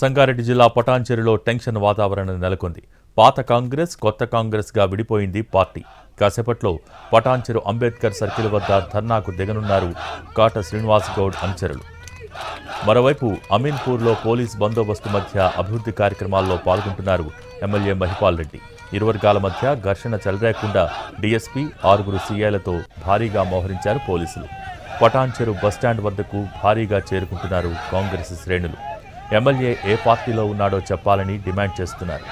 సంగారెడ్డి జిల్లా పటాన్చెరులో టెన్షన్ వాతావరణం నెలకొంది. పాత కాంగ్రెస్ కొత్త కాంగ్రెస్గా విడిపోయింది పార్టీ. కాసేపట్లో పటాన్చెరు అంబేద్కర్ సర్కిల్ వద్ద ధర్నాకు దిగనున్నారు కాట శ్రీనివాస్ గౌడ్ అనుచరులు. మరోవైపు అమీన్పూర్లో పోలీస్ బందోబస్తు మధ్య అభివృద్ధి కార్యక్రమాల్లో పాల్గొంటున్నారు ఎమ్మెల్యే మహిపాల్ రెడ్డి. ఇరు వర్గాల మధ్య ఘర్షణ చెలరేకుండా డీఎస్పీ 6 సీఐలతో భారీగా మోహరించారు పోలీసులు. పటాన్చెరు బస్టాండ్ వద్దకు భారీగా చేరుకుంటున్నారు కాంగ్రెస్ శ్రేణులు. ఎమ్మెల్యే ఏ పార్టీలో ఉన్నాడో చెప్పాలని డిమాండ్ చేస్తున్నారు.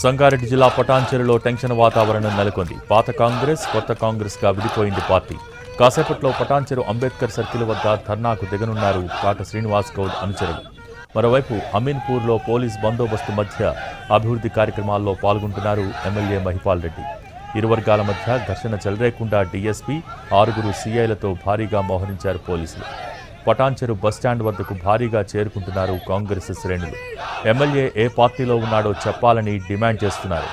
సంగారెడ్డి జిల్లా పటాన్చెరులో టెన్షన్ వాతావరణం నెలకొంది. పాత కాంగ్రెస్ కొత్త కాంగ్రెస్గా విడిపోయింది పార్టీ. కాసేపట్లో పటాన్చెరు అంబేద్కర్ సర్కిల్ వద్ద ధర్నాకు దిగనున్నారు కాట శ్రీనివాస్ గౌడ్ అనుచరులు. మరోవైపు అమీన్పూర్లో పోలీస్ బందోబస్తు మధ్య అభివృద్ధి కార్యక్రమాల్లో పాల్గొంటున్నారు ఎమ్మెల్యే మహిపాల్ రెడ్డి. ఇరు వర్గాల మధ్య ఘర్షణ చెలరేకుండా డీఎస్పీ 6 సీఐలతో భారీగా మోహరించారు పోలీసులు. పటాన్చెరు బస్టాండ్ వద్దకు భారీగా చేరుకుంటున్నారు కాంగ్రెస్ శ్రేణులు. ఎమ్మెల్యే ఏ పార్టీలో ఉన్నాడో చెప్పాలని డిమాండ్ చేస్తున్నారు.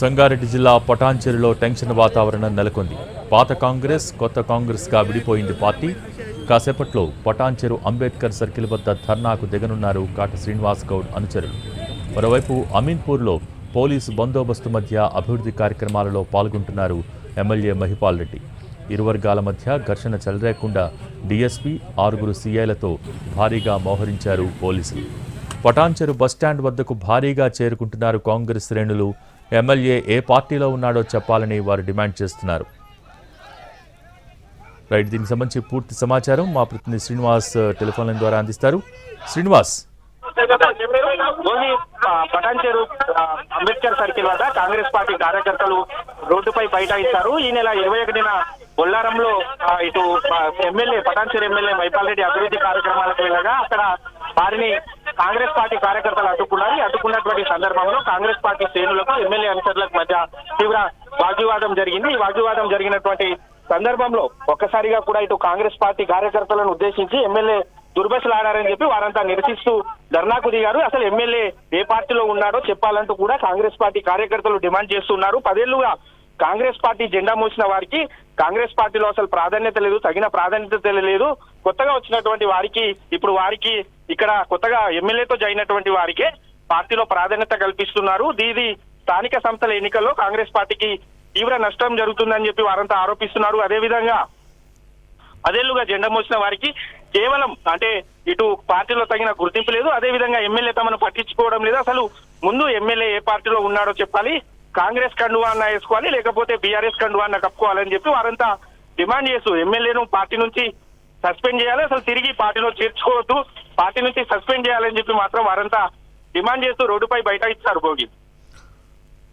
సంగారెడ్డి జిల్లా పటాన్చెరులో టెన్షన్ వాతావరణం నెలకొంది. పాత కాంగ్రెస్ కొత్త కాంగ్రెస్గా విడిపోయింది పార్టీ. కాసేపట్లో పటాన్చెరు అంబేద్కర్ సర్కిల్ వద్ద ధర్నాకు దిగనున్నారు కాట శ్రీనివాస్ గౌడ్ అనుచరులు. మరోవైపు అమీన్పూర్లో పోలీసు బందోబస్తు మధ్య అభివృద్ధి కార్యక్రమాలలో పాల్గొంటున్నారు ఎమ్మెల్యే మహిపాల్ రెడ్డి. ఇరు వర్గాల మధ్య ఘర్షణ చెలరేకుండా డీఎస్పీ 6 సీఐలతో భారీగా మోహరించారు పోలీసులు. పటాన్చెరు బస్టాండ్ వద్దకు భారీగా చేరుకుంటున్నారు కాంగ్రెస్ శ్రేణులు. ఎమ్మెల్యే ఏ పార్టీలో ఉన్నాడో చెప్పాలని వారు డిమాండ్ చేస్తున్నారు. రైట్, దీనికి సంబంధించి పూర్తి సమాచారం మా ప్రతినిధి శ్రీనివాస్ టెలిఫోన్ లైన్ ద్వారా అందిస్తారు. శ్రీనివాస్, పటాన్చెరు అంబేద్కర్ సర్కిల్ వద్ద కాంగ్రెస్ పార్టీ కార్యకర్తలు రోడ్డుపై బైఠాయిస్తారు. ఈ నెల 21న బొల్లారంలో ఇటు పటాన్చెరు ఎమ్మెల్యే మహిపాల్ రెడ్డి అభివృద్ధి కార్యక్రమాలకు వెళ్ళగా అక్కడ వారిని కాంగ్రెస్ పార్టీ కార్యకర్తలు అడ్డుకున్నటువంటి సందర్భంలో కాంగ్రెస్ పార్టీ శ్రేణులకు ఎమ్మెల్యే అనుచరులకు మధ్య తీవ్ర వాగ్వివాదం జరిగింది. ఈ వాగ్వివాదం జరిగినటువంటి సందర్భంలో ఒక్కసారిగా కూడా ఇటు కాంగ్రెస్ పార్టీ కార్యకర్తలను ఉద్దేశించి ఎమ్మెల్యే దుర్భషలాడారని చెప్పి వారంతా నిరసిస్తూ ధర్నాకు దిగారు. అసలు ఎమ్మెల్యే ఏ పార్టీలో ఉన్నాడో చెప్పాలంటూ కూడా కాంగ్రెస్ పార్టీ కార్యకర్తలు డిమాండ్ చేస్తున్నారు. 10 ఏళ్లుగా కాంగ్రెస్ పార్టీ జెండా మోసిన వారికి కాంగ్రెస్ పార్టీలో అసలు ప్రాధాన్యత లేదు, తగిన ప్రాధాన్యత లేదు. కొత్తగా వచ్చినటువంటి వారికి వారికి ఇక్కడ కొత్తగా ఎమ్మెల్యేతో జరిగినటువంటి వారికే పార్టీలో ప్రాధాన్యత కల్పిస్తున్నారు. ఇది స్థానిక సంస్థల ఎన్నికల్లో కాంగ్రెస్ పార్టీకి తీవ్ర నష్టం జరుగుతుందని చెప్పి వారంతా ఆరోపిస్తున్నారు. అదేవిధంగా 10 ఏళ్లుగా జెండా మోసిన వారికి కేవలం ఇటు పార్టీలో తగిన గుర్తింపు లేదు, అదేవిధంగా ఎమ్మెల్యే తమను పట్టించుకోవడం లేదు. అసలు ముందు ఎమ్మెల్యే ఏ పార్టీలో ఉన్నాడో చెప్పాలి, కాంగ్రెస్ కండువా అన్న వేసుకోవాలి, లేకపోతే బీఆర్ఎస్ కండువా అన్న కప్పుకోవాలని చెప్పి వారంతా డిమాండ్ చేస్తూ ఎమ్మెల్యేను పార్టీ నుంచి సస్పెండ్ చేయాలి, అసలు తిరిగి పార్టీలో చేర్చుకోవద్దు, పార్టీ నుంచి సస్పెండ్ చేయాలని చెప్పి మాత్రం వారంతా డిమాండ్ చేస్తూ రోడ్డుపై బైఠాయిస్తారు. Bhogi.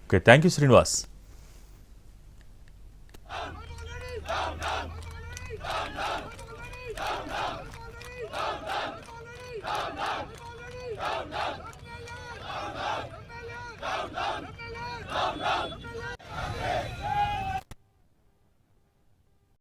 Okay, thank you Srinivas. No, no, no, no, no, no.